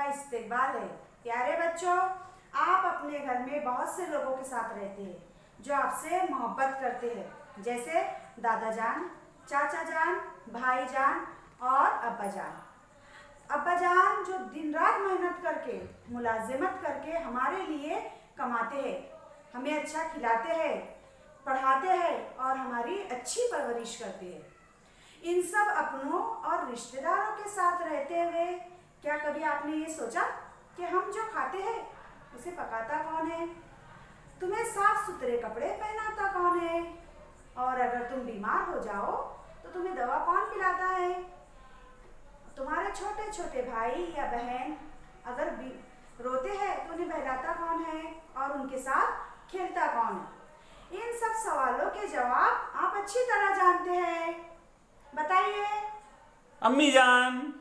इस्तेकबाल है। प्यारे बच्चों, आप अपने घर में बहुत से लोगों के साथ रहते हैं जो आपसे मोहब्बत करते हैं, जैसे दादा जान, चाचा जान, भाई जान और अब्बा जान। अब्बा जान जो दिन रात मेहनत करके, मुलाजिमत करके हमारे लिए कमाते हैं, हमें अच्छा खिलाते हैं, पढ़ाते हैं और हमारी अच्छी परवरिश करते हैं। इन सब अपनों और रिश्तेदारों के साथ रहते हुए क्या कभी आपने ये सोचा कि हम जो खाते हैं उसे पकाता कौन है? तुम्हें साफ सुथरे कपड़े पहनाता कौन है? और अगर तुम बीमार हो जाओ तो तुम्हें दवा कौन पिलाता है? तुम्हारे छोटे छोटे भाई या बहन अगर रोते हैं तो उन्हें बहलाता कौन है और उनके साथ खेलता कौन है? इन सब सवालों के जवाब आप अच्छी तरह जानते हैं। बताइए। अम्मी जान।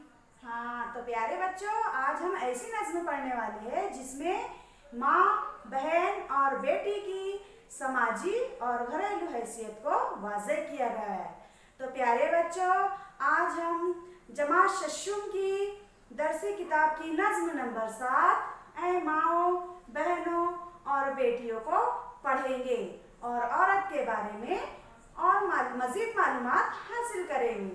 हाँ, तो प्यारे बच्चों, आज हम ऐसी नज़्म पढ़ने वाले हैं जिसमें माँ, बहन और बेटी की समाजी और घरेलू हैसियत को वाज़ेह किया गया है। तो प्यारे बच्चों, आज हम जमा शशुम की दरसी किताब की नज़्म नंबर 7 ऐ माओ, बहनों और बेटियों को पढ़ेंगे और औरत के बारे में और मज़ीद मालूमात हासिल करेंगे।